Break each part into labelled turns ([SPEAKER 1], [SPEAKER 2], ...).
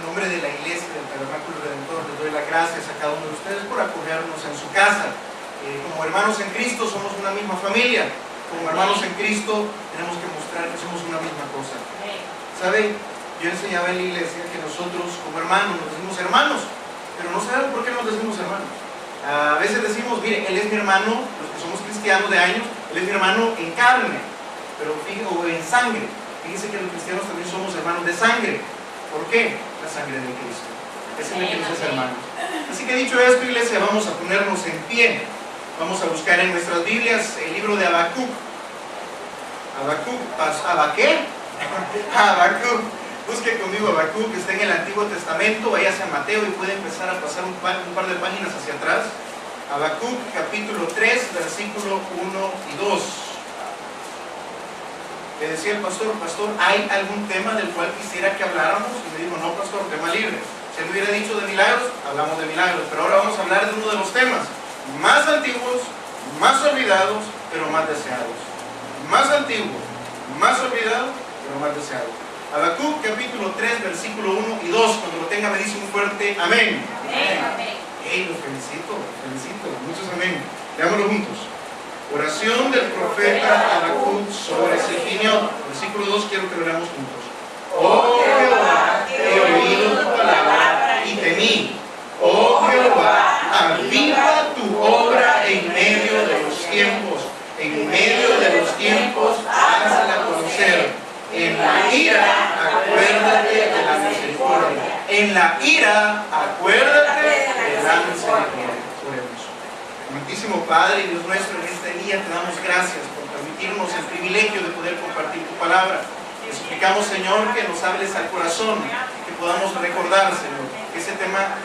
[SPEAKER 1] nombre de la iglesia del Tabernáculo Redentor, les doy las gracias a cada uno de ustedes por acogernos en su casa. Como hermanos en Cristo somos una misma familia. Como hermanos en Cristo tenemos que mostrar que somos una misma cosa. ¿Saben? Yo enseñaba en la iglesia que nosotros como hermanos nos decimos hermanos, pero no saben por qué nos decimos hermanos. A veces decimos, mire, él es mi hermano, los que somos cristianos de años, él es mi hermano en carne, pero o en sangre. Fíjense que los cristianos también somos hermanos de sangre. ¿Por qué? La sangre de Cristo. Esa es la que nos hace hermanos. Así que dicho esto, iglesia, vamos a ponernos en pie. Vamos a buscar en nuestras Biblias el libro de Habacuc. ¿Habaqué? Habacuc. Busque conmigo Habacuc, que está en el Antiguo Testamento. Váyase a Mateo y puede empezar a pasar un par de páginas hacia atrás. Habacuc, capítulo 3, versículo 1 y 2. Le decía el pastor, ¿hay algún tema del cual quisiera que habláramos? Y me dijo, no, pastor, tema libre. Si él me hubiera dicho de milagros, hablamos de milagros. Pero ahora vamos a hablar de uno de los temas más antiguos, más olvidados, pero más deseados. Más antiguo, más olvidado, pero más deseado. Habacuc, capítulo 3, versículo 1 y 2. Cuando lo tenga me dice un fuerte amén.
[SPEAKER 2] Amén.
[SPEAKER 1] Hey, lo felicito, muchos amén. Leámoslo juntos. Oración del profeta Habacuc sobre Sefiniot. Versículo 2, quiero que lo leamos juntos. Oh Jehová, he oído tu palabra y temí. Oh Jehová, aviva tu obra en medio de los tiempos. En medio de los tiempos, hazla conocer. En la ira, acuérdate de la misericordia. En la ira, acuérdate de la misericordia. Oremos. Amantísimo Padre y Dios nuestro, en este día te damos gracias por permitirnos el privilegio de poder compartir tu palabra. Te suplicamos, Señor, que nos hables al corazón, que podamos recordar, Señor, ese tema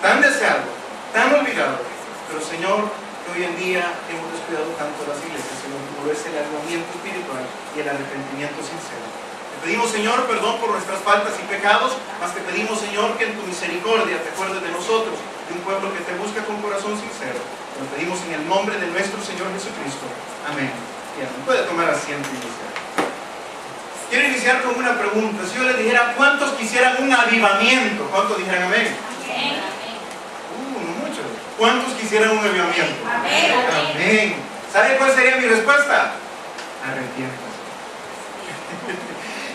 [SPEAKER 1] tan deseado, tan olvidado, pero, Señor, que hoy en día hemos descuidado tanto las iglesias, Señor, como lo es el avivamiento espiritual y el arrepentimiento sincero. Te pedimos, Señor, perdón por nuestras faltas y pecados, mas te pedimos, Señor, que en tu misericordia te acuerdes de nosotros, de un pueblo que te busca con corazón sincero. Te lo pedimos en el nombre de nuestro Señor Jesucristo. Amén. Bien, puede tomar asiento y iniciar. Quiero iniciar con una pregunta. Si yo les dijera, ¿cuántos quisieran un avivamiento? ¿Cuántos dijeran amén?
[SPEAKER 2] Amén.
[SPEAKER 1] No muchos. ¿Cuántos quisieran un avivamiento?
[SPEAKER 2] Amén.
[SPEAKER 1] Amén. ¿Sabe cuál sería mi respuesta? Arrepiéntase.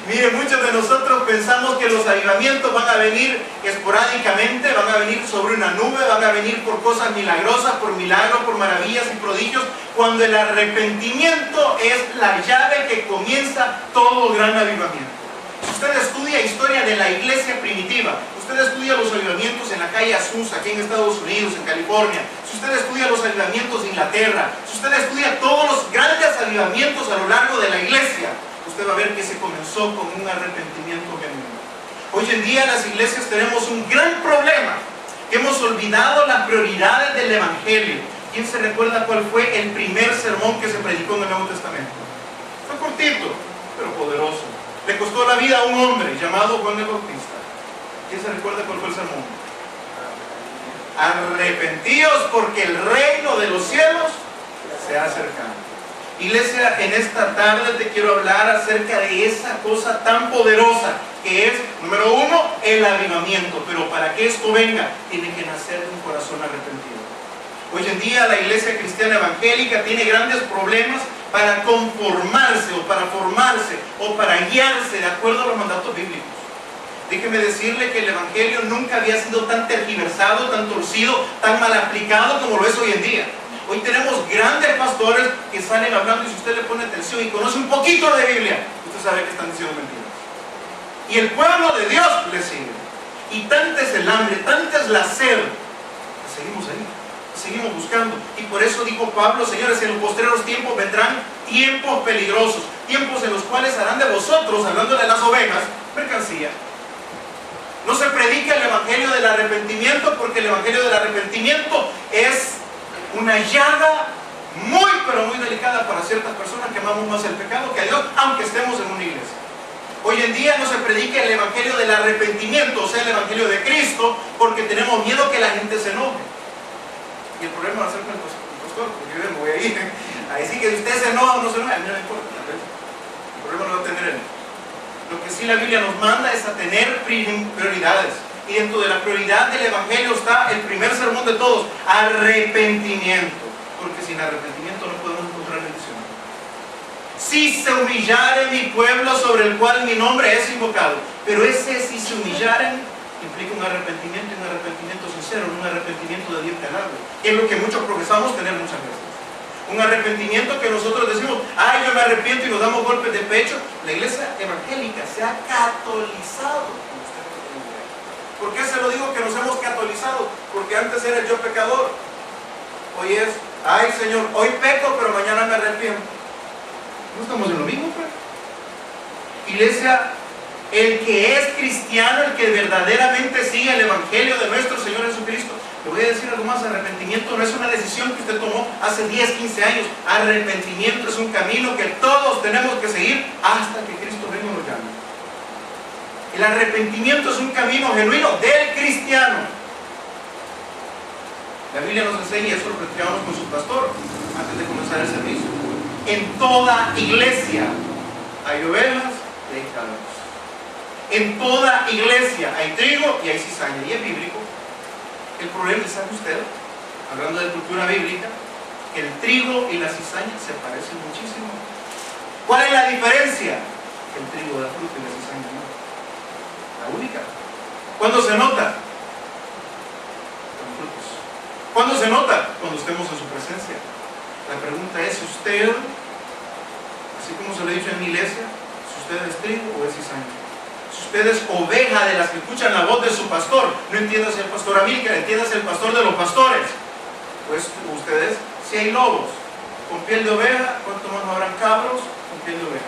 [SPEAKER 1] Mire, muchos de nosotros pensamos que los avivamientos van a venir esporádicamente, van a venir sobre una nube, van a venir por cosas milagrosas, por milagros, por maravillas y prodigios, cuando el arrepentimiento es la llave que comienza todo gran avivamiento. Si usted estudia historia de la iglesia primitiva, usted estudia los avivamientos en la calle Azusa, aquí en Estados Unidos, en California, si usted estudia los avivamientos de Inglaterra, si usted estudia todos los grandes avivamientos a lo largo de la iglesia, usted va a ver que se comenzó con un arrepentimiento genuino. Hoy en día en las iglesias tenemos un gran problema, que hemos olvidado las prioridades del Evangelio. ¿Quién se recuerda cuál fue el primer sermón que se predicó en el Nuevo Testamento? Fue cortito, pero poderoso. Le costó la vida a un hombre llamado Juan el Bautista. ¿Quién se recuerda cuál fue el sermón? Arrepentíos porque el reino de los cielos se ha acercado. Iglesia, en esta tarde te quiero hablar acerca de esa cosa tan poderosa que es, número uno, el avivamiento. Pero para que esto venga, tiene que nacer de un corazón arrepentido. Hoy en día la iglesia cristiana evangélica tiene grandes problemas para conformarse o para formarse o para guiarse de acuerdo a los mandatos bíblicos. Déjeme decirle que el evangelio nunca había sido tan tergiversado, tan torcido, tan mal aplicado como lo es hoy en día. Hoy tenemos grandes pastores que salen hablando y si usted le pone atención y conoce un poquito de Biblia, usted sabe que están diciendo mentiras. Y el pueblo de Dios le sigue. Y tanta es el hambre, tanta es la sed, que seguimos ahí, seguimos buscando. Y por eso dijo Pablo, señores, en los postreros tiempos vendrán tiempos peligrosos, tiempos en los cuales harán de vosotros, hablando de las ovejas, mercancía. No se predica el evangelio del arrepentimiento porque el evangelio del arrepentimiento es una llaga muy pero muy delicada para ciertas personas que amamos más el pecado que a Dios, aunque estemos en una iglesia. Hoy en día no se predica el evangelio del arrepentimiento, o sea, el evangelio de Cristo, porque tenemos miedo que la gente se enoje. Y el problema va a ser con el pastor, porque yo me voy a ir. Ahí sí que si usted se enoja o no se enoja, a mí no me importa. El problema lo va a tener él. Lo que sí la Biblia nos manda es a tener prioridades. Y dentro de la prioridad del Evangelio está el primer sermón de todos: arrepentimiento. Porque sin arrepentimiento no podemos encontrar bendición. Si se humillare mi pueblo sobre el cual mi nombre es invocado. Pero ese si se humillaren implica un arrepentimiento sincero, un arrepentimiento de diente largo, que es lo que muchos profesamos tener muchas veces. Un arrepentimiento que nosotros decimos, ay, yo me arrepiento, y nos damos golpes de pecho. La iglesia evangélica se ha catolizado. ¿Por qué se lo digo que nos hemos catolizado? Porque antes era el yo pecador. Hoy es, ay Señor, hoy peco, pero mañana me arrepiento. ¿No estamos en lo mismo, pues? Iglesia, el que es cristiano, el que verdaderamente sigue el Evangelio de nuestro Señor Jesucristo, le voy a decir algo más: arrepentimiento no es una decisión que usted tomó hace 10, 15 años. Arrepentimiento es un camino que todos tenemos que seguir hasta que Cristo venga y nos llame. El arrepentimiento es un camino genuino del cristiano. La Biblia nos enseña, y eso lo platicamos con su pastor antes de comenzar el servicio: en toda iglesia hay ovejas y hay cabras. En toda iglesia hay trigo y hay cizaña, y es bíblico. El problema, ¿sabe usted? Hablando de cultura bíblica, que el trigo y la cizaña se parecen muchísimo. ¿Cuál es la diferencia? Que el trigo da fruto y la cizaña no. La única. ¿Cuándo se nota? Con frutos. ¿Cuándo se nota? Cuando estemos en su presencia. La pregunta es: si usted, así como se lo he dicho en mi iglesia, si usted es trigo o es cizaña. Si usted es oveja de las que escuchan la voz de su pastor, no entiendas el pastor Amílcar, entiendas el pastor de los pastores. Pues ustedes, si hay lobos con piel de oveja, ¿cuánto más no habrán cabros con piel de oveja?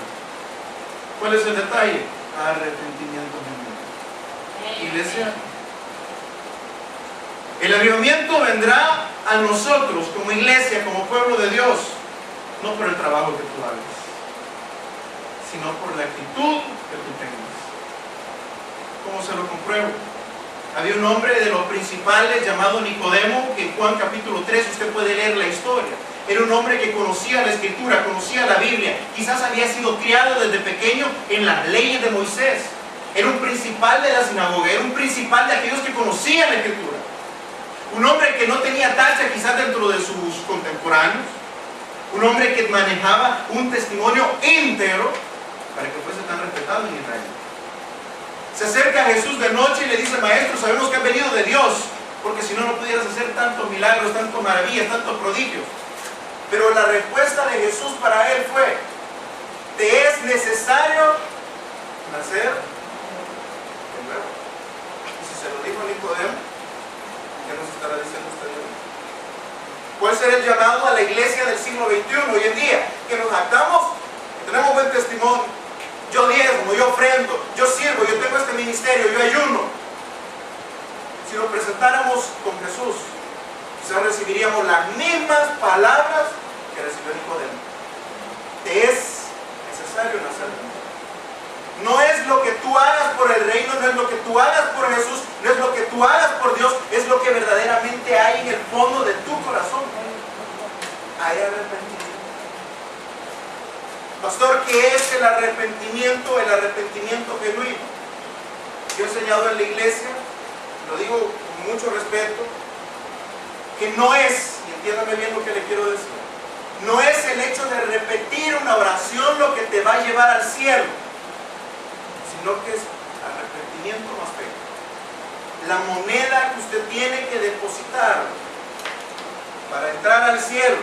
[SPEAKER 1] ¿Cuál es el detalle? Arrepentimiento genuino. Iglesia, el avivamiento vendrá a nosotros como iglesia, como pueblo de Dios, no por el trabajo que tú hagas, sino por la actitud que tú tengas. ¿Cómo se lo compruebo? Había un hombre de los principales llamado Nicodemo, que en Juan capítulo 3 usted puede leer la historia. Era un hombre que conocía la Escritura, conocía la Biblia. Quizás había sido criado desde pequeño en las leyes de Moisés. Era un principal de la sinagoga, era un principal de aquellos que conocían la Escritura. Un hombre que no tenía tacha quizás dentro de sus contemporáneos. Un hombre que manejaba un testimonio íntegro para que fuese tan respetado en Israel. Se acerca a Jesús de noche y le dice: Maestro, sabemos que has venido de Dios, porque si no, no pudieras hacer tantos milagros, tantas maravillas, tantos prodigios. Pero la respuesta de Jesús para él fue: te es necesario nacer de nuevo. Y si se lo dijo a Nicodemo, ¿qué nos estará diciendo usted? ¿Cuál será el llamado a la iglesia del siglo XXI hoy en día? Que nos jactamos, que tenemos buen testimonio. Yo diezmo, yo ofrendo, yo sirvo, yo tengo este ministerio, yo ayuno. Si lo presentáramos con Jesús, quizás recibiríamos las mismas palabras que recibió Nicodemo. Te es necesario nacer de nuevo. No es lo que tú hagas por el reino, no es lo que tú hagas por Jesús, no es lo que tú hagas por Dios, es lo que verdaderamente hay en el fondo de tu corazón. Hay arrepentimiento. Pastor, ¿qué es el arrepentimiento? El arrepentimiento genuino. Yo he enseñado en la iglesia, lo digo con mucho respeto, que no es, y entiéndame bien lo que le quiero decir, no es el hecho de repetir una oración lo que te va a llevar al cielo, sino que es arrepentimiento más fe. La moneda que usted tiene que depositar para entrar al cielo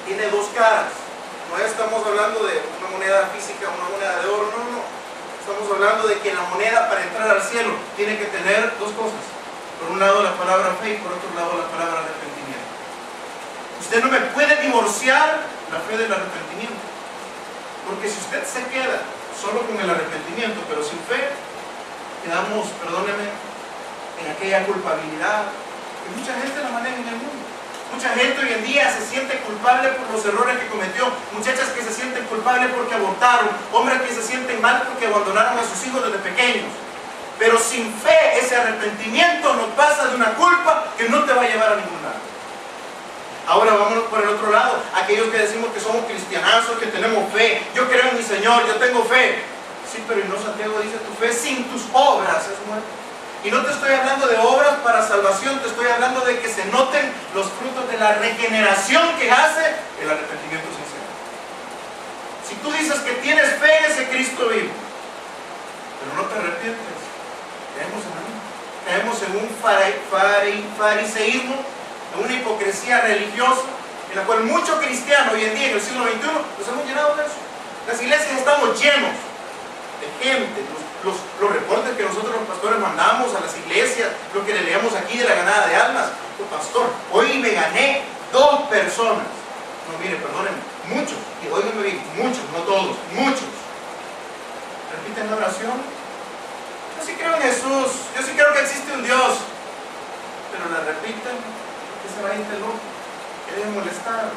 [SPEAKER 1] tiene dos caras. No estamos hablando de una moneda física, una moneda de oro, no. Estamos hablando de que la moneda para entrar al cielo tiene que tener dos cosas. Por un lado la palabra fe y por otro lado la palabra arrepentimiento. Usted no me puede divorciar la fe del arrepentimiento. Porque si usted se queda solo con el arrepentimiento, pero sin fe, quedamos, perdóneme, en aquella culpabilidad que mucha gente la maneja en el mundo. Mucha gente hoy en día se siente culpable por los errores que cometió. Muchachas que se sienten culpables porque abortaron. Hombres que se sienten mal porque abandonaron a sus hijos desde pequeños. Pero sin fe, ese arrepentimiento nos pasa de una culpa que no te va a llevar a ningún lado. Ahora vámonos por el otro lado. Aquellos que decimos que somos cristianazos, que tenemos fe. Yo creo en mi Señor, yo tengo fe. Sí, pero y no, Santiago dice, tu fe sin tus obras es muerta. Y no te estoy hablando de obras para salvación, te estoy hablando de que se noten los frutos de la regeneración que hace el arrepentimiento sincero. Si tú dices que tienes fe en ese Cristo vivo, pero no te arrepientes, caemos en un fariseísmo, en una hipocresía religiosa, en la cual muchos cristianos hoy en día, en el siglo XXI, nos hemos llenado de eso. Las iglesias estamos llenos de gente. Los reportes que nosotros los pastores mandamos a las iglesias, lo que le leemos aquí de la ganada de almas. Pastor, hoy me gané 2 personas. No, mire, perdónenme, muchos. Y óiganme bien, muchos, no todos, muchos. Repiten la oración. Yo sí creo en Jesús, yo sí creo que existe un Dios, pero la repiten porque se va a interrumpir, quieren molestar.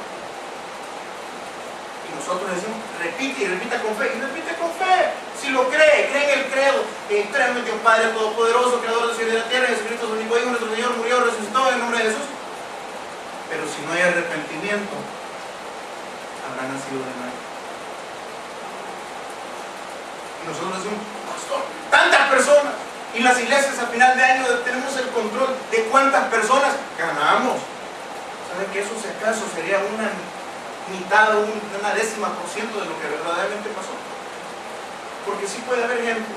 [SPEAKER 1] Y nosotros decimos, repite y repita con fe, y repite con fe. Si lo cree en el credo, creen en Dios Padre Todopoderoso, Creador del cielo y de la tierra, Jesucristo su único Hijo, nuestro Señor, murió, resucitó en el nombre de Jesús. Pero si no hay arrepentimiento, habrá nacido de nuevo. Y nosotros decimos, pastor, tantas personas. Y las iglesias a final de año tenemos el control de cuántas personas ganamos. ¿Sabe que eso si acaso sería una mitad o una 10% de lo que verdaderamente pasó? Porque sí puede haber gente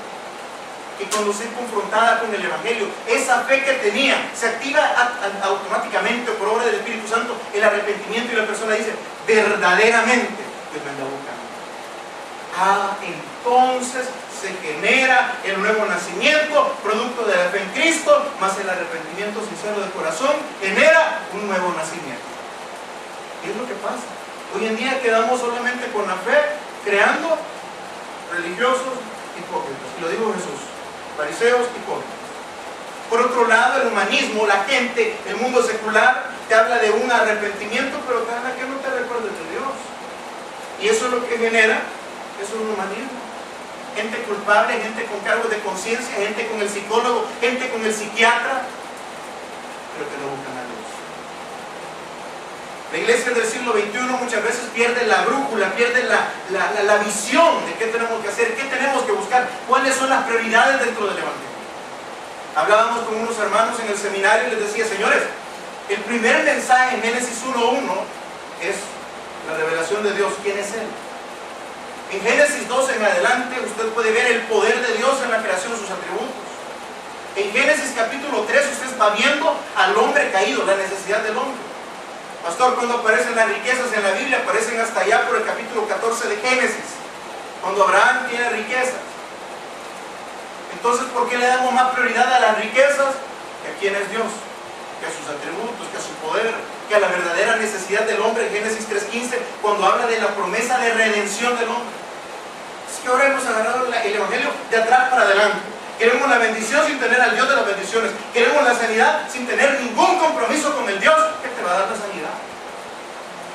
[SPEAKER 1] que cuando se es confrontada con el Evangelio, esa fe que tenía se activa automáticamente por obra del Espíritu Santo, el arrepentimiento, y la persona dice, verdaderamente Dios me anda buscando. Entonces se genera el nuevo nacimiento, producto de la fe en Cristo, más el arrepentimiento sincero del corazón, genera un nuevo nacimiento. ¿Qué es lo que pasa? Hoy en día quedamos solamente con la fe, creando religiosos hipócritas. Y lo dijo Jesús, fariseos hipócritas. Por otro lado, el humanismo, la gente, el mundo secular, te habla de un arrepentimiento, pero te habla que no te recuerdes de Dios. Y eso es lo que genera, eso es un humanismo. Gente culpable, gente con cargos de conciencia, gente con el psicólogo, gente con el psiquiatra, pero que no buscan a Dios. La iglesia del siglo XXI muchas veces pierde la brújula, pierde la visión de qué tenemos que hacer, qué tenemos que buscar, cuáles son las prioridades dentro del Evangelio. Hablábamos con unos hermanos en el seminario y les decía, señores, el primer mensaje en Génesis 1:1 es la revelación de Dios, ¿quién es Él? En Génesis 2 en adelante usted puede ver el poder de Dios en la creación de sus atributos. En Génesis capítulo 3 usted está viendo al hombre caído, la necesidad del hombre. Pastor, cuando aparecen las riquezas en la Biblia, aparecen hasta allá por el capítulo 14 de Génesis, cuando Abraham tiene riquezas. Entonces, ¿por qué le damos más prioridad a las riquezas que a quién es Dios? Que a sus atributos, que a su poder, que a la verdadera necesidad del hombre en Génesis 3:15, cuando habla de la promesa de redención del hombre. Es que ahora hemos agarrado el Evangelio de atrás para adelante. Queremos la bendición sin tener al Dios de las bendiciones. Queremos la sanidad sin tener ningún compromiso con el Dios que te va a dar la sanidad.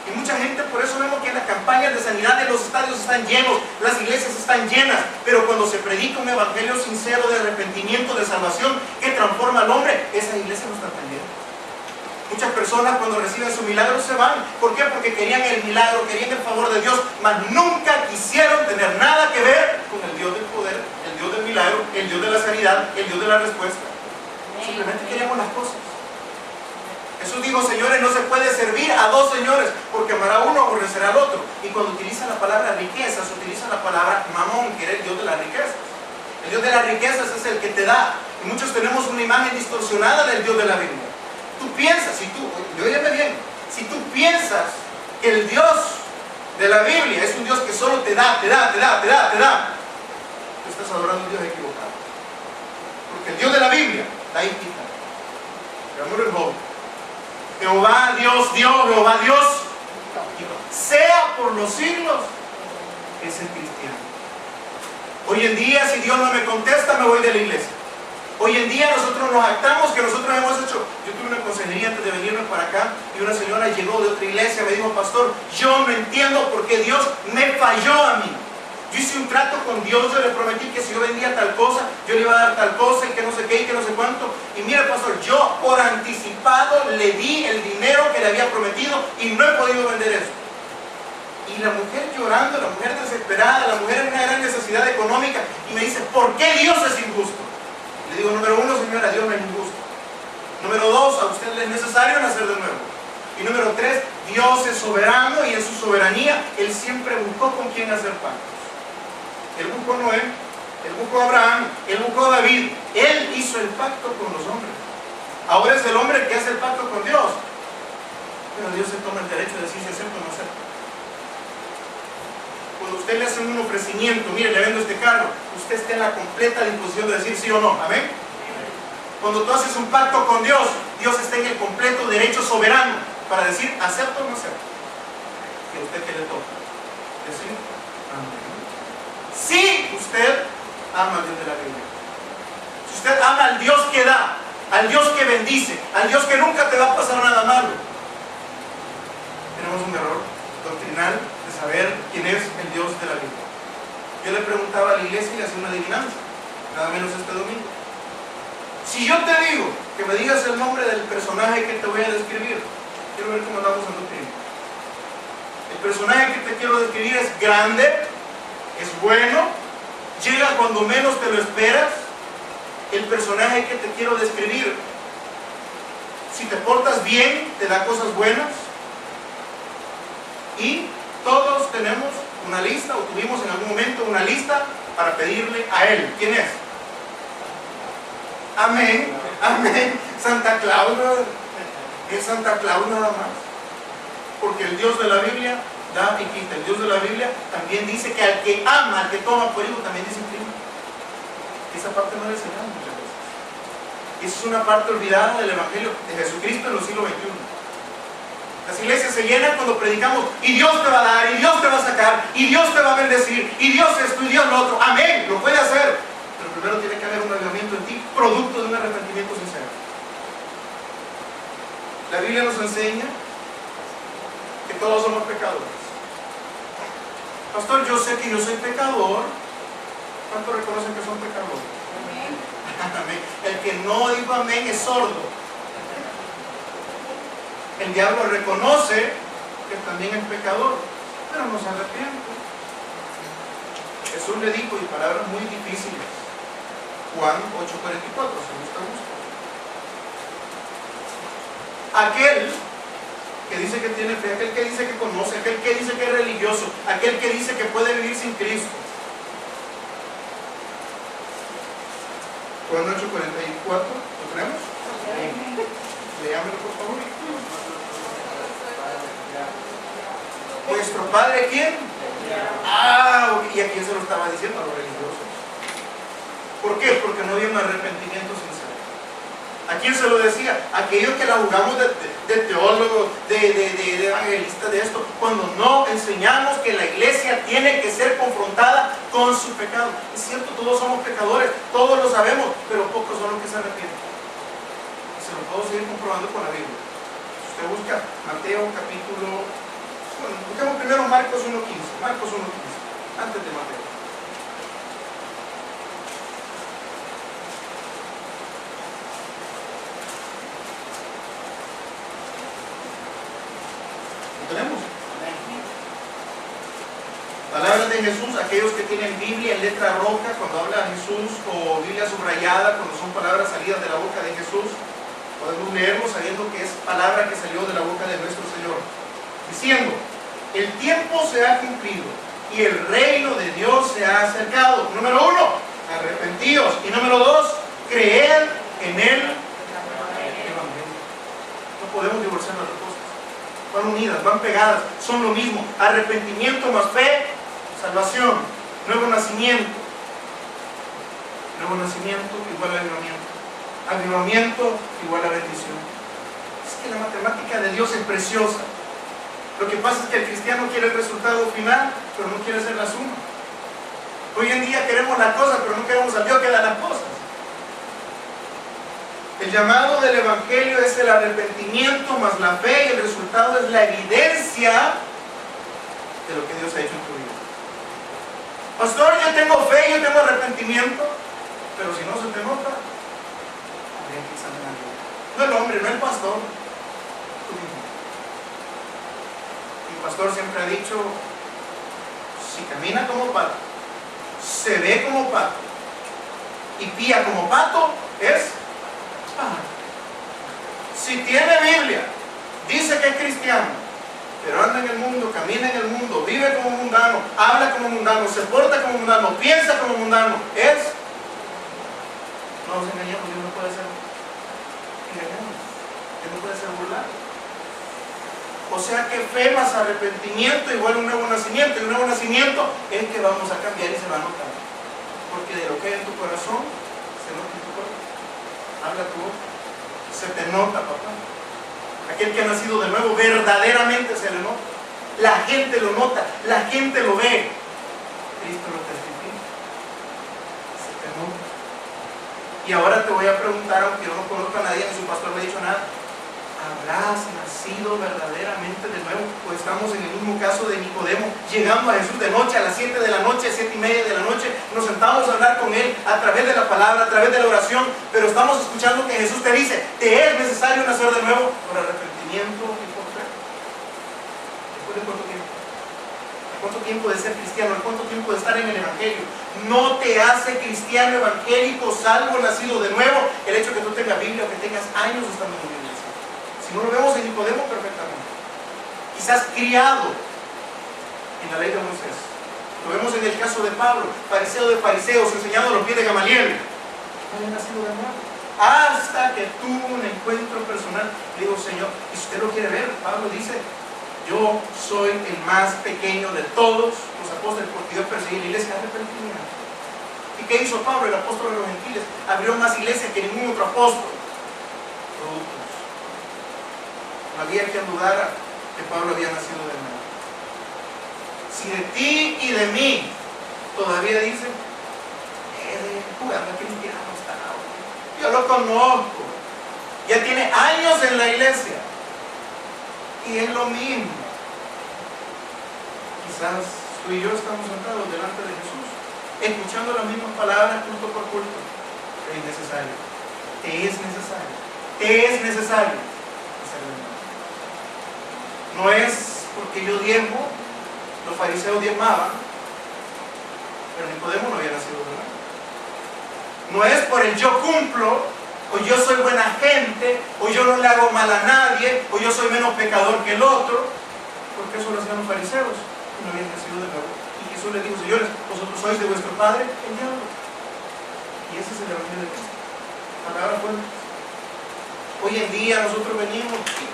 [SPEAKER 1] Y mucha gente, por eso vemos que las campañas de sanidad de los estadios están llenos, las iglesias están llenas, pero cuando se predica un evangelio sincero de arrepentimiento, de salvación, que transforma al hombre, esa iglesia no está tan llena. Muchas personas cuando reciben su milagro se van. ¿Por qué? Porque querían el milagro, querían el favor de Dios, mas nunca quisieron tener nada que ver con el Dios del poder, el Dios del milagro, el Dios de la sanidad, el Dios de la respuesta. Simplemente queríamos las cosas. Jesús dijo, señores, no se puede servir a 2 señores, porque amará a uno, aborrecerá al otro. Y cuando utiliza la palabra riquezas, utiliza la palabra mamón, que era el Dios de las riquezas. El Dios de las riquezas es el que te da. Y muchos tenemos una imagen distorsionada del Dios de la Biblia. Tú piensas, óyeme bien, si tú piensas que el Dios de la Biblia es un Dios que solo te da, tú estás adorando a un Dios equivocado. Porque el Dios de la Biblia da y quita. El amor es joven. Jehová Dios dio, Jehová Dios sea por los siglos, es el cristiano. Hoy en día, si Dios no me contesta, me voy de la iglesia. Hoy en día nosotros nos actamos que nosotros hemos hecho. Yo tuve una consejería antes de venirme para acá y una señora llegó de otra iglesia, me dijo, pastor, yo no entiendo por qué Dios me falló a mí. Yo hice un trato con Dios, yo le prometí que si yo vendía tal cosa, yo le iba a dar tal cosa y que no sé qué y que no sé cuánto. Y mira, pastor, yo por anticipado le di el dinero que le había prometido y no he podido vender eso. Y la mujer llorando, la mujer desesperada, la mujer en una gran necesidad económica, y me dice, ¿por qué Dios es injusto? Le digo, número uno, señora, Dios no es injusto. Número dos, a usted le es necesario nacer de nuevo. Y número tres, Dios es soberano y en su soberanía Él siempre buscó con quién hacer pactos. Él buscó a Noé, Él buscó a Abraham, Él buscó a David. Él hizo el pacto con los hombres. Ahora es el hombre que hace el pacto con Dios. Pero Dios se toma el derecho de decir si acepta o no acepta. Cuando usted le hace un ofrecimiento, mire, le vendo este carro, usted está en la completa disposición de decir sí o no. Amén. Cuando tú haces un pacto con Dios, Dios está en el completo derecho soberano para decir acepto o no acepto. ¿Y a usted qué le toca? ¿Decir? Amén. Si usted ama al Dios de la Biblia, si usted ama al Dios que da, al Dios que bendice, al Dios que nunca te va a pasar nada malo, tenemos un error doctrinal de saber quién es el Dios de la Biblia. Yo le preguntaba a la iglesia y hacía una adivinanza, nada menos este domingo. Si yo te digo que me digas el nombre del personaje que te voy a describir, quiero ver cómo andamos en doctrina. El personaje que te quiero describir es grande, es bueno, llega cuando menos te lo esperas. El personaje que te quiero describir, si te portas bien, te da cosas buenas. Y todos tenemos una lista, o tuvimos en algún momento una lista para pedirle a Él. ¿Quién es? Amén, amén. Santa Claus, es Santa Claus nada más. Porque el Dios de la Biblia da y quita. El Dios de la Biblia también dice que al que ama, al que toma por hijo, también disciplina. Esa parte no la enseñamos muchas veces. Y esa es una parte olvidada del Evangelio de Jesucristo en los siglos XXI. Las iglesias se llenan cuando predicamos y Dios te va a dar, y Dios te va a sacar, y Dios te va a bendecir, y Dios esto y Dios lo otro. Amén, lo puede hacer. Pero primero tiene que haber un avivamiento en ti, producto de un arrepentimiento sincero. La Biblia nos enseña que todos somos pecadores. Pastor, yo sé que yo soy pecador. ¿Cuántos reconocen que son pecadores? Amén. Amén. El que no dijo amén es sordo. El diablo reconoce que también es pecador, pero no se arrepiente. Jesús le dijo, y palabras muy difíciles, Juan 8:44, si gusta. Aquel que dice que tiene fe, aquel que dice que conoce, aquel que dice que es religioso, aquel que dice que puede vivir sin Cristo. Juan 8:44, ¿lo tenemos? Leámelo por favor. ¿Vuestro Padre quién? ¿Y a quién se lo estaba diciendo? A los religiosos. ¿Por qué? Porque no había un arrepentimiento sincero. ¿A quién se lo decía? Aquellos que la jugamos de teólogos, de evangelistas, de esto, cuando no enseñamos que la iglesia tiene que ser confrontada con su pecado. Es cierto, todos somos pecadores, todos lo sabemos, pero pocos son los que se arrepienten. Y se lo puedo seguir comprobando con la Biblia. Si usted busca Mateo capítulo, busquemos primero Marcos 1:15, antes de Mateo. ¿Tenemos? Palabras de Jesús, aquellos que tienen Biblia en letra roja, cuando habla Jesús, o Biblia subrayada, cuando son palabras salidas de la boca de Jesús, podemos leerlo sabiendo que es palabra que salió de la boca de nuestro Señor, diciendo, el tiempo se ha cumplido y el reino de Dios se ha acercado. Número 1, arrepentíos. Y número 2, creed en el Evangelio. No podemos divorciar las dos cosas. Van unidas, van pegadas, son lo mismo. Arrepentimiento más fe, salvación. Nuevo nacimiento. Nuevo nacimiento igual a avivamiento. Avivamiento igual a bendición. Es que la matemática de Dios es preciosa. Lo que pasa es que el cristiano quiere el resultado final, pero no quiere hacer la suma. Hoy en día queremos la cosa, pero no queremos al Dios que da las cosas. El llamado del Evangelio es el arrepentimiento más la fe, y el resultado es la evidencia de lo que Dios ha hecho en tu vida. Pastor, yo tengo fe, yo tengo arrepentimiento, pero si no se te nota, habría que examinarlo. No el hombre, no el pastor, tú mismo. Mi pastor siempre ha dicho, Si camina como pato, se ve como pato y pía como pato, es pájaro. Si tiene Biblia, dice que es cristiano, pero anda en el mundo, camina en el mundo, vive como mundano, habla como mundano, se porta como mundano, piensa como mundano, es... No nos engañemos, Dios no puede ser engañado, Dios no puede ser burlado. O sea que fe más arrepentimiento igual a un nuevo nacimiento, y un nuevo nacimiento es que vamos a cambiar y se va a notar, porque de lo que hay en tu corazón se nota en tu cuerpo. Habla tu boca, se te nota, papá. Aquel que ha nacido de nuevo verdaderamente se le nota, la gente lo nota, la gente lo ve. Cristo lo testifica, se te nota. Y ahora te voy a preguntar, aunque yo no conozco a nadie, ni su pastor me ha dicho nada: ¿habrás nacido verdaderamente de nuevo? O estamos en el mismo caso de Nicodemo, llegando a Jesús de noche, a las 7 de la noche, 7:30 de la noche, nos sentamos a hablar con Él a través de la palabra, a través de la oración, pero estamos escuchando que Jesús te dice: te es necesario nacer de nuevo por arrepentimiento y por fe. ¿Después de cuánto tiempo? ¿Cuánto tiempo de ser cristiano? ¿Cuánto tiempo de estar en el Evangelio? No te hace cristiano evangélico, salvo nacido de nuevo, el hecho de que tú tengas Biblia o que tengas años estando en la iglesia. Si no lo vemos en Nicodemo perfectamente, quizás criado en la ley de Moisés. Lo vemos en el caso de Pablo, fariseo de fariseos, enseñando a los pies de Gamaliel. No había nacido de nuevo, hasta que tuvo un encuentro personal. Le digo: Señor, y si usted lo quiere ver, Pablo dice: yo soy el más pequeño de todos los apóstoles, porque Dios perseguía la iglesia arrepentida. ¿Y qué hizo Pablo, el apóstol de los gentiles? Abrió más iglesias que ningún otro apóstol. Productos. No había quien dudara que Pablo había nacido de nuevo. Si de ti y de mí todavía dicen: jugando cristiano está, yo lo conozco, ya tiene años en la iglesia y es lo mismo. Quizás tú y yo estamos sentados delante de Jesús, escuchando las mismas palabras culto por culto. Es necesario, te es necesario, te es necesario hacerlo. No es porque yo diezmo, los fariseos diezmaban, pero Nicodemo no había nacido de nuevo. No es por el yo cumplo, o yo soy buena gente, o yo no le hago mal a nadie, o yo soy menos pecador que el otro, porque eso lo hacían los fariseos y no habían nacido de nuevo. Y Jesús les dijo: señores, vosotros sois de vuestro padre el diablo. Y ese es el evangelio de Cristo. Palabra fuerte. Hoy en día nosotros venimos y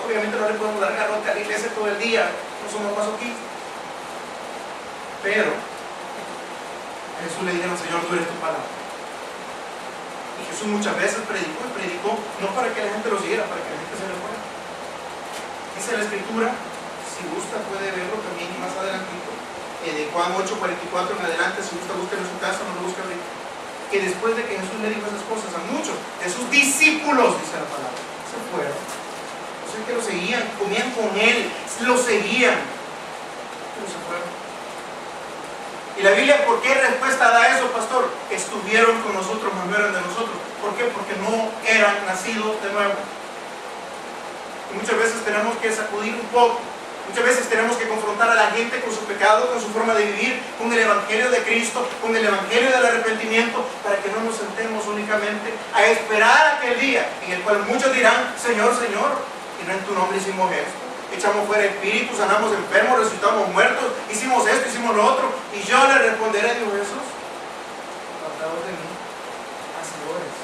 [SPEAKER 1] obviamente no le podemos dar garrote a la iglesia todo el día, no somos masoquistas, pero a Jesús le dijeron: Señor, tú eres tu palabra. Y Jesús muchas veces predicó no para que la gente lo siguiera, para que la gente se le fuera. Dice la Escritura, si gusta puede verlo también más adelantito, de Juan 8:44 en adelante, si gusta búsquelo en su casa, no lo busque ahorita. Que después de que Jesús le dijo esas cosas a muchos de sus discípulos, dice la palabra, se fueron. O sea que lo seguían, comían con Él, lo seguían, pero se fueron. Y la Biblia, ¿por qué respuesta da eso, pastor? Estuvieron con nosotros, mas no eran de nosotros. ¿Por qué? Porque no eran nacidos de nuevo. Y muchas veces tenemos que sacudir un poco. Muchas veces tenemos que confrontar a la gente con su pecado, con su forma de vivir, con el Evangelio de Cristo, con el Evangelio del arrepentimiento, para que no nos sentemos únicamente a esperar aquel día en el cual muchos dirán: Señor, Señor, y no en tu nombre hicimos esto, echamos fuera espíritus, sanamos enfermos, resucitamos muertos, hicimos esto, hicimos lo otro. Y yo le responderé, dijo Jesús: apartados de mí, hacedores.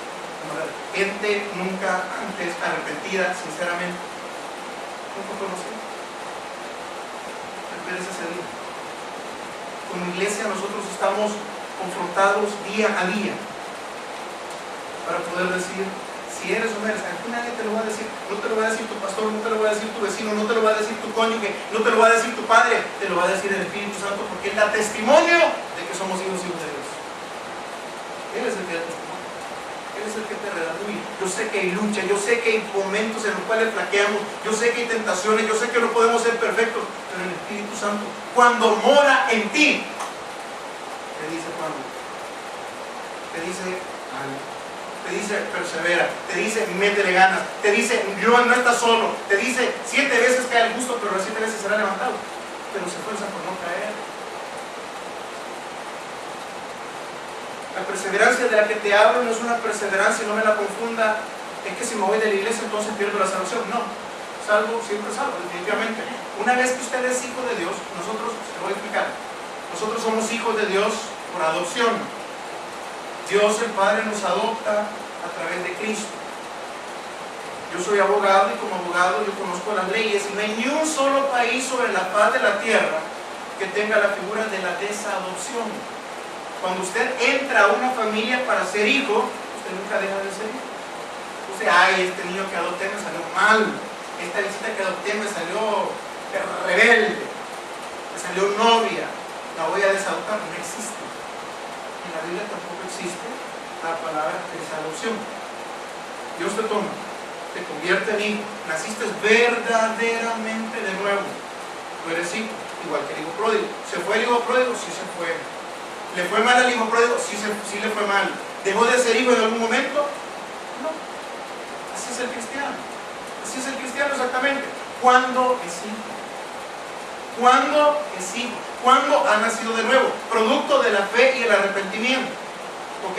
[SPEAKER 1] Gente nunca antes arrepentida, sinceramente, nunca conocí. Esperes ese día. Como iglesia nosotros estamos confrontados día a día para poder decir si eres o no eres. Aquí nadie te lo va a decir. No te lo va a decir tu pastor, no te lo va a decir tu vecino, no te lo va a decir tu cónyuge, no te lo va a decir tu padre, te lo va a decir el Espíritu Santo, porque Él da testimonio de que somos hijos de Dios. Él es el que da testimonio. Él es el que te redarguye. Yo sé que hay lucha, yo sé que hay momentos en los cuales flaqueamos, yo sé que hay tentaciones, yo sé que no podemos ser perfectos, pero el Espíritu Santo, cuando mora en ti, te dice cuándo, te dice algo, te dice persevera, te dice métele ganas, te dice no estás solo, te dice 7 veces cae el justo, pero las 7 veces será levantado, pero se esfuerza por no caer. La perseverancia de la que te hablo no es una perseverancia, no me la confunda, es que si me voy de la iglesia entonces pierdo la salvación. No, salvo, siempre salvo, definitivamente. Una vez que usted es hijo de Dios, nosotros, se lo voy a explicar, nosotros somos hijos de Dios por adopción. Dios el Padre nos adopta a través de Cristo. Yo soy abogado y como abogado yo conozco las leyes y no hay ni un solo país sobre la faz de la tierra que tenga la figura de la desadopción. Cuando usted entra a una familia para ser hijo, usted nunca deja de ser hijo. Usted, ay, este niño que adopté me salió mal, esta visita que adopté me salió rebelde, me salió novia, la voy a desadoptar. No existe. En la Biblia tampoco existe la palabra desadopción. Dios te toma, te convierte en hijo, naciste verdaderamente de nuevo. Tú eres hijo, igual que el hijo pródigo. ¿Se fue el hijo pródigo? Sí se fue. ¿Le fue mal al hijo pródigo? Sí le fue mal. ¿Dejó de ser hijo en algún momento? No. Así es el cristiano. Así es el cristiano exactamente. ¿Cuándo es hijo? ¿Cuándo es hijo? ¿Cuándo ha nacido de nuevo? Producto de la fe y el arrepentimiento. Ok,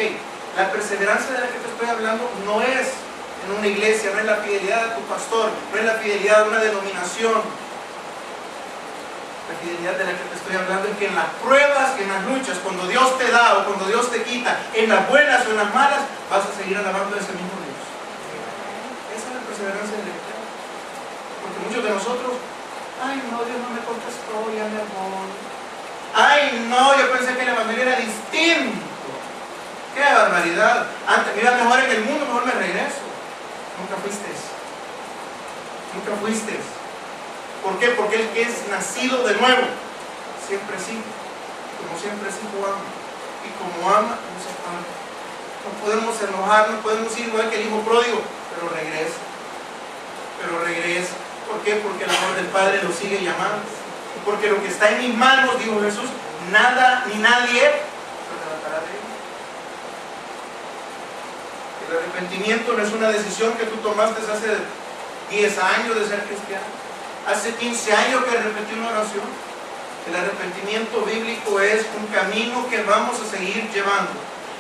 [SPEAKER 1] la perseverancia de la que te estoy hablando no es en una iglesia, no es la fidelidad a tu pastor, no es la fidelidad a una denominación. La fidelidad de la que te estoy hablando es que en las pruebas, en las luchas, cuando Dios te da o cuando Dios te quita, en las buenas o en las malas, vas a seguir alabando a ese mismo Dios. Esa es la perseverancia del cristiano. Porque muchos de nosotros, ay no, Dios no me contestó, ya me voy. Ay no, yo pensé que el evangelio era distinto. ¡Qué barbaridad! Antes me iba mejor en el mundo, mejor me regreso. Nunca fuiste. Nunca fuiste. ¿Por qué? Porque el que es nacido de nuevo siempre es hijo. Como siempre es hijo, ama. Y como ama, no se ama. No podemos enojar, no podemos ir igual que el hijo pródigo, pero regresa. Pero regresa. ¿Por qué? Porque el amor del Padre lo sigue llamando. Porque lo que está en mis manos, dijo Jesús, nada ni nadie lo arrebatará de él. El arrepentimiento no es una decisión que tú tomaste hace 10 años de ser cristiano, hace 15 años que repetí una oración. El arrepentimiento bíblico es un camino que vamos a seguir llevando.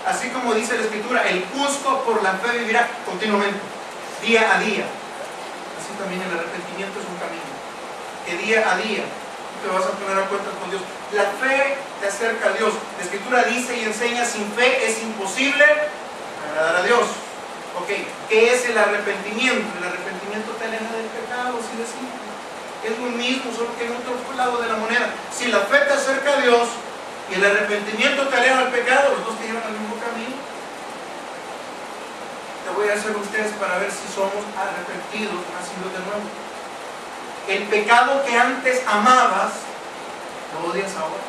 [SPEAKER 1] Así como dice la Escritura, el justo por la fe vivirá continuamente, día a día. Así también el arrepentimiento es un camino que día a día te vas a poner a cuentas con Dios. La fe te acerca a Dios. La Escritura dice y enseña, sin fe es imposible agradar a Dios. Ok, ¿qué es el arrepentimiento? El arrepentimiento te aleja del pecado, así de simple. Es lo mismo, solo que en otro lado de la moneda. Si la fe te acerca a Dios y el arrepentimiento te aleja del pecado, los dos te llevan al mismo camino. Te voy a hacer ustedes para ver si somos arrepentidos, nacidos de nuevo. El pecado que antes amabas, lo odias ahora,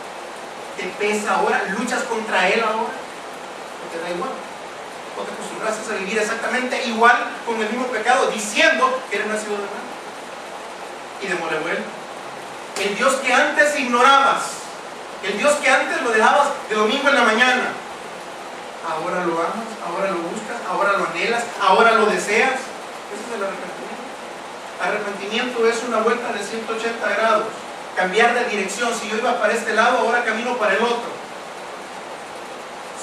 [SPEAKER 1] te pesa ahora, luchas contra él ahora, o te da igual, o te acostumbraste a vivir exactamente igual con el mismo pecado, diciendo que eres nacido de nuevo. Y démosle vuelta. El Dios que antes ignorabas, el Dios que antes lo dejabas de domingo en la mañana, ahora lo amas, ahora lo buscas, ahora lo anhelas, ahora lo deseas. Ese es el arrepentimiento. Arrepentimiento es una vuelta de 180 grados, cambiar de dirección. Si yo iba para este lado, ahora camino para el otro.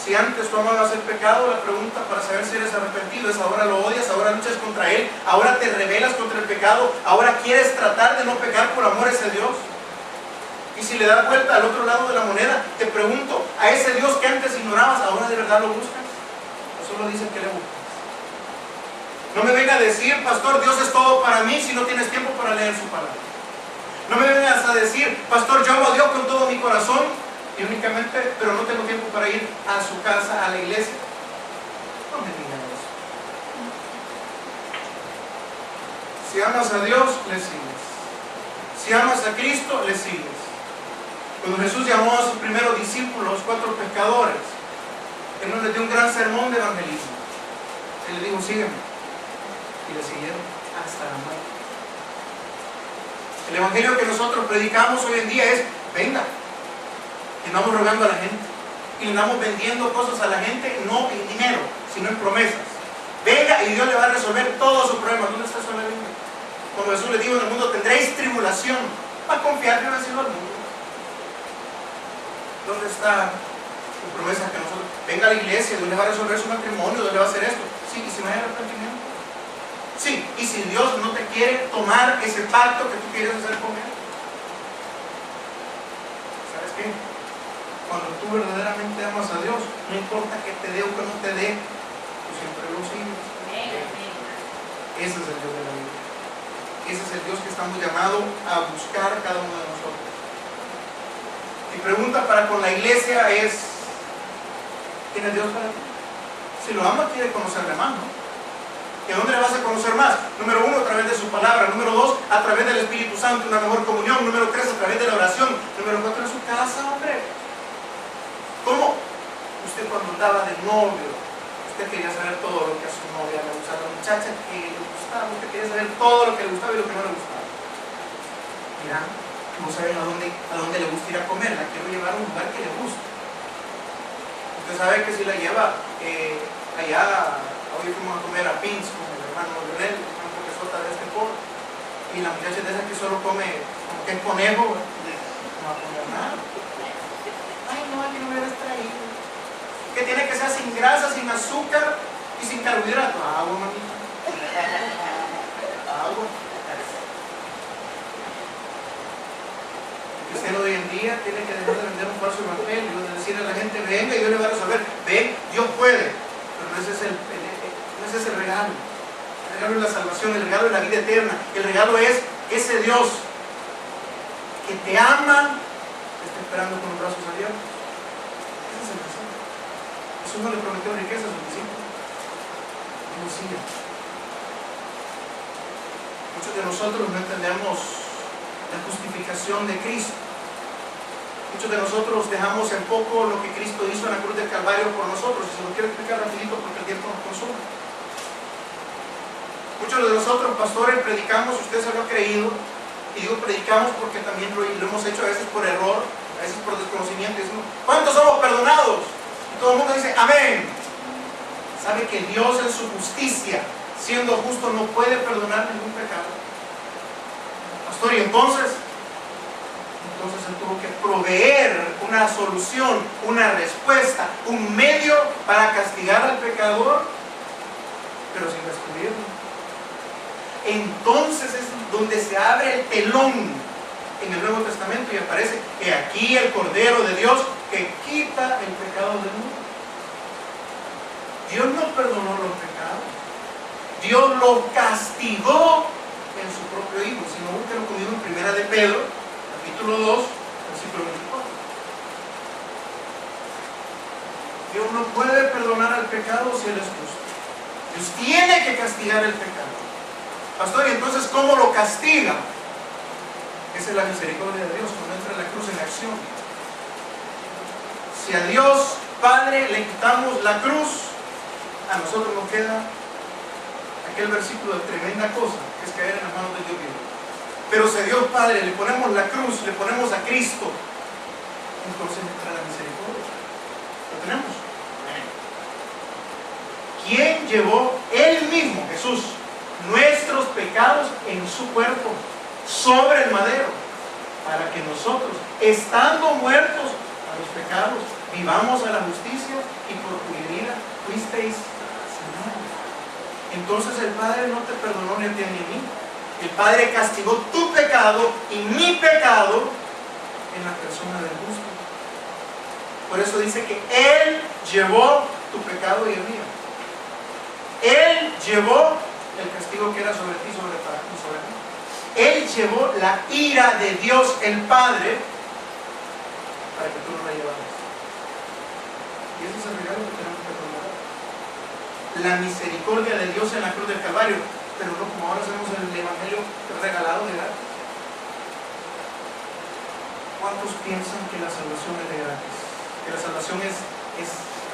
[SPEAKER 1] Si antes tú amabas el pecado, la pregunta para saber si eres arrepentido es: ahora lo odias, ahora luchas contra él, ahora te rebelas contra el pecado, ahora quieres tratar de no pecar por amor a ese Dios. Y si le das vuelta al otro lado de la moneda, te pregunto, a ese Dios que antes ignorabas, ¿ahora de verdad lo buscas? ¿O solo dicen que le buscas? No me venga a decir, pastor, Dios es todo para mí, si no tienes tiempo para leer su palabra. No me vengas a decir, pastor, yo amo a Dios con todo mi corazón y únicamente, pero no tengo tiempo para ir a su casa, a la iglesia. No me digas eso. Si amas a Dios, le sigues. Si amas a Cristo, le sigues. Cuando Jesús llamó a sus primeros discípulos, 4 pescadores, Él no les dio un gran sermón de evangelismo. Él les dijo, sígueme. Y le siguieron hasta la muerte. El evangelio que nosotros predicamos hoy en día es: venga. Y andamos rogando a la gente. Y andamos vendiendo cosas a la gente, no en dinero, sino en promesas. Venga y Dios le va a resolver todos sus problemas. ¿Dónde está eso en la Biblia? Cuando Jesús le dijo: en el mundo tendréis tribulación. Va a confiar que no ha sido al mundo. ¿Dónde está la promesa que nosotros venga a la iglesia, Dios le va a resolver su matrimonio, Dios le va a hacer esto. Sí, y si no hay arrepentimiento. Sí, y si Dios no te quiere tomar ese pacto que tú quieres hacer con Él. ¿Sabes qué? Cuando tú verdaderamente amas a Dios, no importa que te dé o que no te dé, tú siempre lo sigues. Ese es el Dios de la Biblia. Ese es el Dios que estamos llamados a buscar cada uno de nosotros. Mi pregunta para con la iglesia es: ¿quién es Dios para ti? Si lo amas, quiere conocerle más, ¿no? ¿Y a dónde le vas a conocer más? Número 1, a través de su palabra. Número 2, a través del Espíritu Santo, una mejor comunión. Número 3, a través de la oración. Número 4, en su casa, hombre. ¿Cómo? Usted cuando andaba de novio, usted quería saber todo lo que a su novia le gustaba, a la muchacha que le gustaba, usted quería saber todo lo que le gustaba y lo que no le gustaba. Mira, no saben a dónde le gusta ir a comer, la quiero llevar a un lugar que le guste. Usted sabe que si la lleva allá, hoy fuimos a comer a Pins con el hermano Leonel, una profesora de este pueblo, y la muchacha de esa que solo come como que es conejo, no va a comer nada. Ay, no, aquí no me hubieras traído. Que tiene que ser sin grasa, sin azúcar y sin carbohidratos. Agua, mamita. Agua. El cristiano de hoy en día tiene que dejar de vender un falso evangelio, de decirle a la gente: venga y Dios le va a resolver. Ven, Dios puede. Pero no ese es el regalo. El regalo es la salvación, el regalo es la vida eterna. El regalo es ese Dios que te ama, te está esperando con los brazos abiertos. Ese es el Mesías. Jesús no le prometió riquezas a sus discípulos. No sigue. Muchos de nosotros no entendemos la justificación de Cristo. Muchos de nosotros dejamos en poco lo que Cristo hizo en la cruz del Calvario por nosotros, y se lo quiero explicar rapidito porque el tiempo nos consume. Muchos de nosotros, pastores, predicamos, usted se lo ha creído, y digo predicamos porque también lo hemos hecho a veces por error, a veces por desconocimiento, y decimos: ¿cuántos somos perdonados? Y todo el mundo dice: amén. ¿Sabe que Dios en su justicia, siendo justo, no puede perdonar ningún pecado? Pastor, y entonces Él tuvo que proveer una solución, una respuesta, un medio para castigar al pecador, pero sin destruirlo. Entonces es donde se abre el telón en el Nuevo Testamento y aparece que aquí el Cordero de Dios que quita el pecado del mundo. Dios no perdonó los pecados, Dios lo castigó en su propio Hijo. Si no, busquen conmigo en Primera de Pedro, capítulo 2, versículo 24. Dios no puede perdonar al pecado si Él es justo. Dios tiene que castigar el pecado. Pastor, ¿y entonces cómo lo castiga? Esa es la misericordia de Dios cuando entra en la cruz en acción. Si a Dios Padre le quitamos la cruz, a nosotros nos queda aquel versículo de tremenda cosa, que es caer en las manos de Dios vivo. Pero si a Dios Padre le ponemos la cruz, le ponemos a Cristo, entonces entra la misericordia. ¿Lo tenemos? ¿Quién llevó Él mismo, Jesús, nuestros pecados en su cuerpo sobre el madero, para que nosotros, estando muertos a los pecados, vivamos a la justicia, y por cuya herida fuisteis sanados? Entonces el Padre no te perdonó ni a ti ni a mí. El Padre castigó tu pecado y mi pecado en la persona del justo. Por eso dice que Él llevó tu pecado y el mío. Él llevó el castigo que era sobre ti, sobre mí. Él llevó la ira de Dios el Padre para que tú no la llevaras. Y ese es el regalo que tenemos que tomar. La misericordia de Dios en la cruz del Calvario, pero no como ahora hacemos el Evangelio regalado de gratis. ¿Cuántos piensan que la salvación es de gratis? Que la salvación es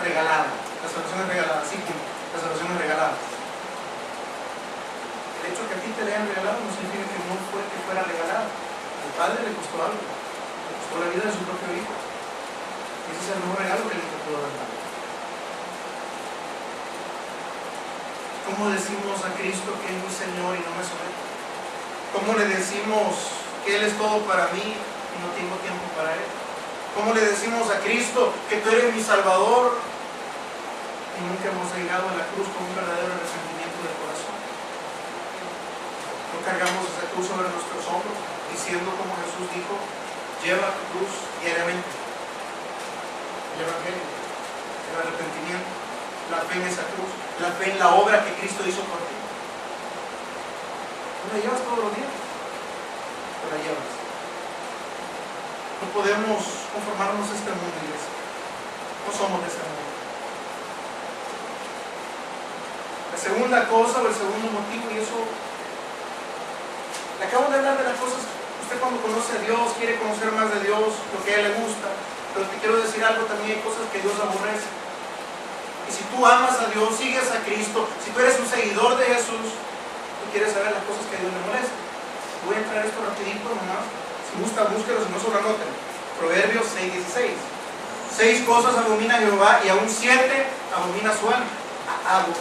[SPEAKER 1] regalada. La salvación es regalada, sí, la salvación es regalada. El hecho de que a ti te le hayan regalado no significa que no fue que fuera regalada. Al Padre le costó algo, le costó la vida de su propio Hijo. Y ese es el mejor regalo que Él te pudo dar. ¿Cómo decimos a Cristo que es mi Señor y no me someto? ¿Cómo le decimos que Él es todo para mí y no tengo tiempo para Él? ¿Cómo le decimos a Cristo que tú eres mi Salvador y nunca hemos llegado a la cruz con un verdadero arrepentimiento del corazón. No cargamos esa cruz sobre nuestros hombros, diciendo como Jesús dijo: lleva tu cruz diariamente. El Evangelio, el arrepentimiento, la fe en esa cruz, la fe en la obra que Cristo hizo por ti. No la llevas todos los días, pero la llevas. No podemos conformarnos a este mundo, iglesia. No somos de este mundo. La segunda cosa o el segundo motivo, y eso le acabo de hablar de las cosas. Usted cuando conoce a Dios, quiere conocer más de Dios, lo que a Él le gusta. Pero te quiero decir algo, también hay cosas que Dios aborrece. Y si tú amas a Dios, sigues a Cristo, si tú eres un seguidor de Jesús, tú quieres saber las cosas que a Dios le molestan. Voy a entrar esto rapidito nomás. Si gusta, búsquelo, si no, solo anoten. Proverbios 6:16. 6 cosas abomina Jehová y aún 7 abomina su alma. Abomina.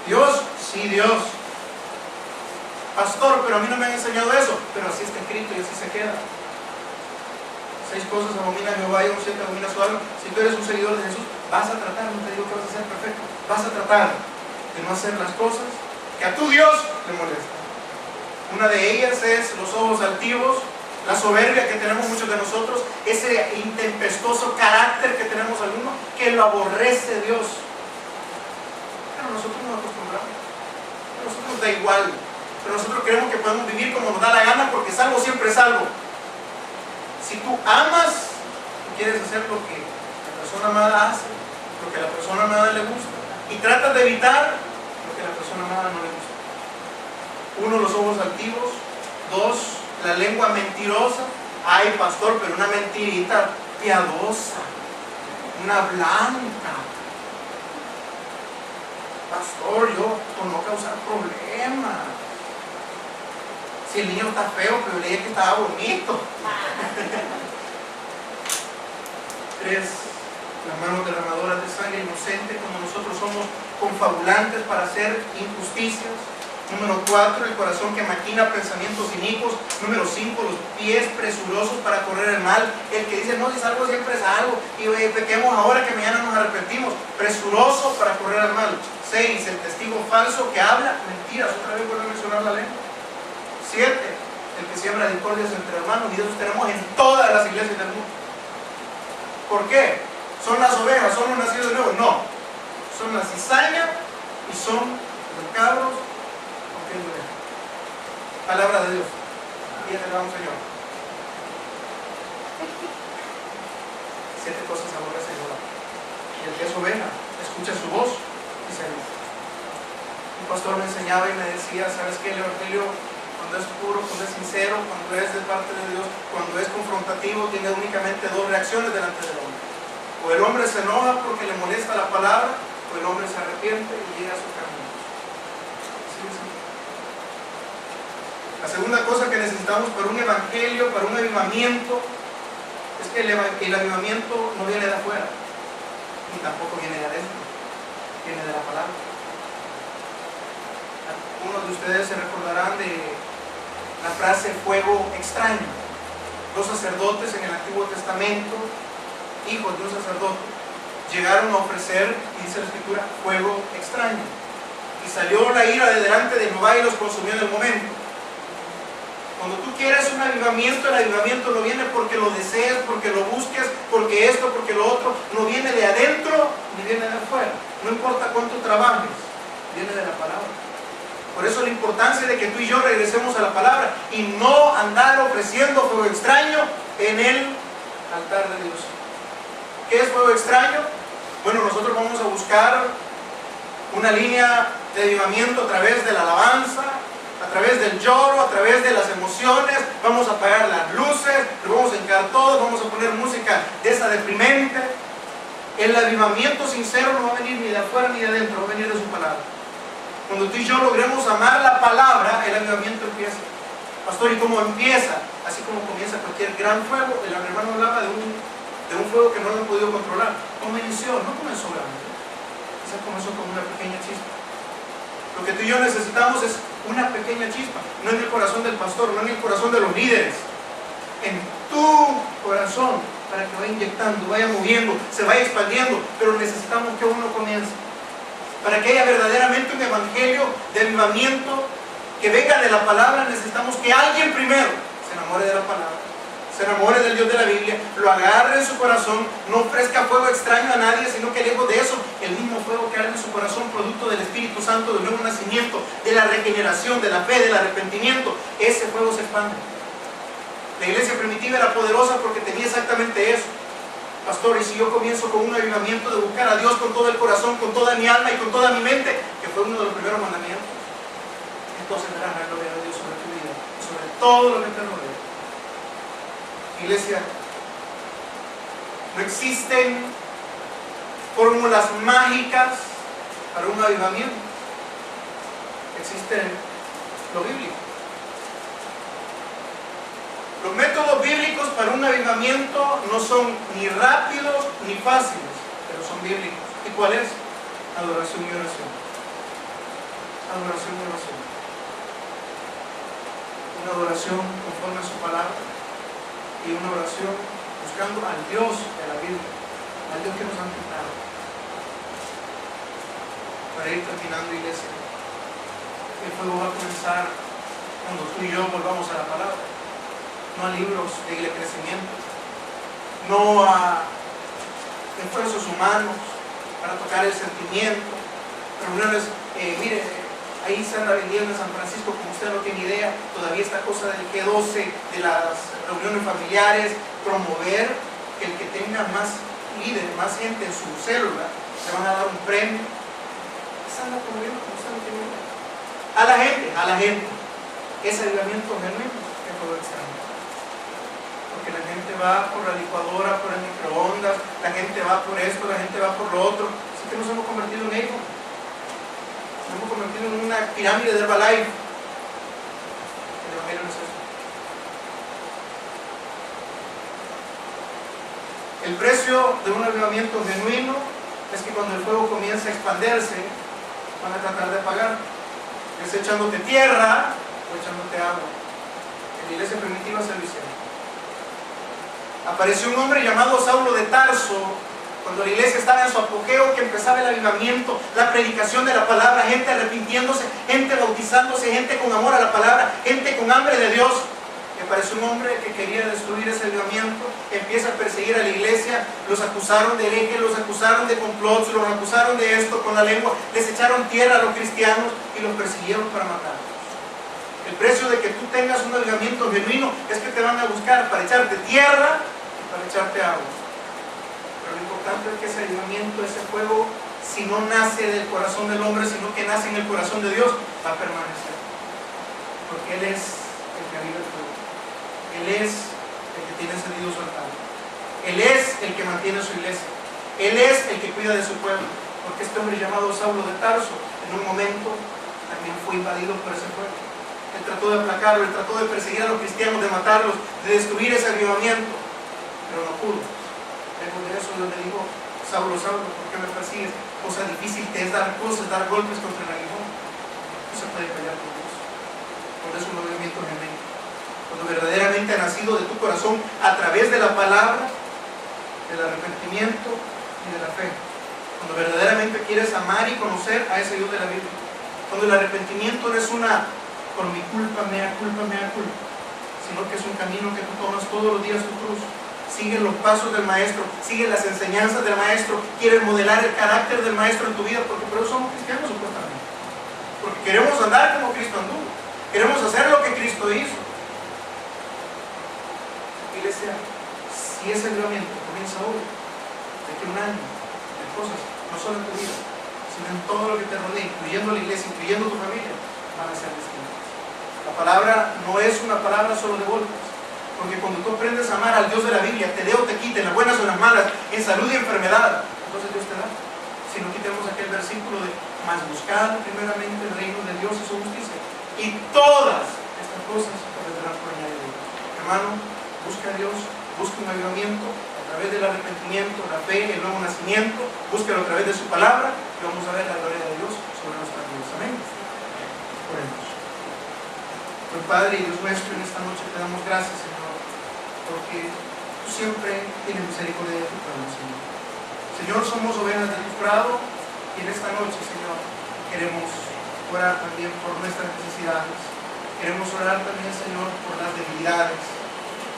[SPEAKER 1] Dios, sí, Dios. Pastor, pero a mí no me han enseñado eso. Pero así está escrito y así se queda. 6 cosas abomina Jehová y aún 7 abomina su alma. Si tú eres un seguidor de Jesús, vas a tratar, no te digo que vas a ser perfecto, vas a tratar de no hacer las cosas que a tu Dios le molestan. Una de ellas es los ojos altivos, la soberbia que tenemos muchos de nosotros, ese intempestuoso carácter que tenemos algunos, que lo aborrece Dios. Pero nosotros nos acostumbramos, a nosotros nos da igual, pero nosotros creemos que podemos vivir como nos da la gana porque salvo siempre es salvo. Si tú amas, tú quieres hacer lo que la persona amada hace, lo que a la persona amada le gusta, y tratas de evitar lo que a la persona amada no le gusta. 1, los ojos altivos. 2, la lengua mentirosa. Ay, pastor, pero una mentirita piadosa, una blanca. Pastor, yo por no causar problemas. Si el niño está feo, pero le dije que estaba bonito. 3, las manos derramadoras de sangre inocente, como nosotros somos confabulantes para hacer injusticias. Número 4, el corazón que maquina pensamientos inicuos. Número 5, los pies presurosos para correr el mal. El que dice, no, si es algo siempre es algo, y pequemos ahora que mañana nos arrepentimos. Presuroso para correr al mal. 6, el testigo falso que habla mentiras. Otra vez vuelvo a mencionar la lengua. 7, el que siembra discordias entre hermanos, y eso tenemos en todas las iglesias del mundo. ¿Por qué? ¿Son las ovejas? ¿Son los nacidos de nuevo? No. Son la cizaña y son los cabros. Palabra de Dios. Y ya te damos, Señor. 7 cosas aborrece Jehová. Y el que es oveja, escucha su voz y se aleja. Un pastor me enseñaba y me decía, ¿sabes qué? El evangelio, cuando es puro, cuando es sincero, cuando es de parte de Dios, cuando es confrontativo, tiene únicamente 2 reacciones delante del hombre. O el hombre se enoja porque le molesta la palabra, o el hombre se arrepiente y llega a su camino. Así es. La segunda cosa que necesitamos para un evangelio, para un avivamiento, es que el avivamiento no viene de afuera, ni tampoco viene de adentro, viene de la palabra. Algunos de ustedes se recordarán de la frase fuego extraño. Los sacerdotes en el Antiguo Testamento, hijos de un sacerdote, llegaron a ofrecer, dice la Escritura, fuego extraño. Y salió la ira de delante de Jehová y los consumió en el momento. Cuando tú quieres un avivamiento, el avivamiento no viene porque lo desees, porque lo busques, porque esto, porque lo otro. No viene de adentro ni viene de afuera. No importa cuánto trabajes, viene de la palabra. Por eso la importancia de que tú y yo regresemos a la palabra y no andar ofreciendo fuego extraño en el altar de Dios. ¿Qué es fuego extraño? Bueno, nosotros vamos a buscar una línea de avivamiento a través de la alabanza, a través del lloro, a través de las emociones. Vamos a apagar las luces, lo vamos a hincar todos, vamos a poner música de esa deprimente. El avivamiento sincero no va a venir ni de afuera ni de adentro, va a venir de su palabra. Cuando tú y yo logremos amar la palabra, el avivamiento empieza. Pastor, ¿y cómo empieza? Así como comienza cualquier gran fuego. El hermano hablaba de un fuego que no lo han podido controlar. Comenzó, no comenzó grande. Quizás comenzó con una pequeña chispa. Lo que tú y yo necesitamos es una pequeña chispa, no en el corazón del pastor, no en el corazón de los líderes, en tu corazón, para que vaya inyectando, vaya moviendo, se vaya expandiendo, pero necesitamos que uno comience. Para que haya verdaderamente un evangelio de avivamiento que venga de la palabra, necesitamos que alguien primero se enamore de la palabra, se enamore del Dios de la Biblia, lo agarre en su corazón, no ofrezca fuego extraño a nadie, sino que lejos de eso, el mismo fuego que arde en su corazón, producto del Espíritu Santo, del nuevo nacimiento, de la regeneración, de la fe, del arrepentimiento, ese fuego se expande. La iglesia primitiva era poderosa porque tenía exactamente eso. Pastor, y si yo comienzo con un avivamiento de buscar a Dios con todo el corazón, con toda mi alma y con toda mi mente, que fue uno de los primeros mandamientos, entonces verás la gloria de Dios sobre tu vida, sobre todo lo que te rodea. Iglesia, no existen fórmulas mágicas para un avivamiento. Existe lo bíblico. Los métodos bíblicos para un avivamiento no son ni rápidos ni fáciles, pero son bíblicos. ¿Y cuál es? Adoración y oración. Adoración y oración. Una adoración conforme a su palabra y una oración buscando al Dios de la Biblia, al Dios que nos han quitado. Para ir terminando, iglesia, el fuego va a comenzar cuando tú y yo volvamos a la palabra, no a libros de crecimiento, no a esfuerzos humanos para tocar el sentimiento, reuniones, mire, ahí se anda vendiendo en San Francisco, como usted no tiene idea, todavía esta cosa del G12, de las reuniones familiares, promover que el que tenga más líderes, más gente en su célula, le van a dar un premio. Se anda promoviendo como usted no tiene idea. A la gente, ese avivamiento genuino es todo extraño. Porque la gente va por la licuadora, por el microondas, la gente va por esto, la gente va por lo otro. Así que nos hemos convertido en ellos. Nos hemos convertido en una pirámide de Herbalife. El evangelio no es eso. El precio de un avivamiento genuino es que cuando el fuego comienza a expandirse, van a tratar de apagar. Es echándote tierra o echándote agua. En la iglesia primitiva se lo hicieron. Apareció un hombre llamado Saulo de Tarso, cuando la iglesia estaba en su apogeo, que empezaba el avivamiento, la predicación de la palabra, gente arrepintiéndose, gente bautizándose, gente con amor a la palabra, gente con hambre de Dios. Y apareció un hombre que quería destruir ese avivamiento, empieza a perseguir a la iglesia, los acusaron de herejes, los acusaron de complots, los acusaron de esto con la lengua, les echaron tierra a los cristianos y los persiguieron para matarlos. El precio de que tú tengas un avivamiento genuino es que te van a buscar para echarte tierra y para echarte agua. Pero lo importante es que ese avivamiento, ese fuego, si no nace del corazón del hombre, sino que nace en el corazón de Dios, va a permanecer. Porque Él es el que aviva el fuego. Él es el que tiene encendido su altar. Él es el que mantiene su iglesia. Él es el que cuida de su pueblo. Porque este hombre llamado Saulo de Tarso, en un momento también fue invadido por ese fuego. Él trató de aplacarlo, él trató de perseguir a los cristianos, de matarlos, de destruir ese avivamiento, pero no pudo. Luego de eso Dios le dijo: Saulo, Saulo, ¿por qué me persigues? Cosa difícil te es dar cosas, dar golpes contra el aguijón. No se puede pelear con Dios. Por eso un avivamiento genuino, cuando verdaderamente ha nacido de tu corazón a través de la palabra, del arrepentimiento y de la fe. Cuando verdaderamente quieres amar y conocer a ese Dios de la Biblia. Cuando el arrepentimiento no es una por mi culpa, mea culpa, sino que es un camino que tú tomas todos los días tu cruz. Sigue los pasos del maestro, sigue las enseñanzas del maestro, quieres modelar el carácter del maestro en tu vida, porque por eso somos cristianos supuestamente. Porque queremos andar como Cristo anduvo, queremos hacer lo que Cristo hizo. Iglesia, si ese avivamiento comienza hoy, de que un año de cosas, no solo en tu vida, sino en todo lo que te rodea, incluyendo la iglesia, incluyendo tu familia, van a ser distintas. La palabra no es una palabra solo de golpes, porque cuando tú aprendes a amar al Dios de la Biblia, te dé o te quite, en las buenas o en las malas, en salud y enfermedad, entonces Dios te da. Si no, quitemos aquel versículo de: mas buscad primeramente el reino de Dios y su justicia, y todas estas cosas te vendrán por añadidura. Hermano, busca a Dios, busca un avivamiento a través del arrepentimiento, la fe, el nuevo nacimiento, búscalo a través de su palabra y vamos a ver la gloria de Dios sobre nuestras vidas. Amén. Oremos. Pues Padre y Dios nuestro, en esta noche te damos gracias, Señor, porque tú siempre tienes misericordia de tu pueblo, Señor. Señor, somos ovejas de tu prado y en esta noche, Señor, queremos orar también por nuestras necesidades. Queremos orar también, Señor, por las debilidades.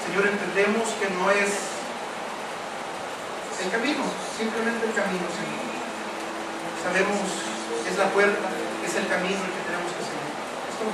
[SPEAKER 1] Señor, entendemos que no es el camino, simplemente el camino, Señor. Sabemos que es la puerta, que es el camino el que tenemos que seguir. Esto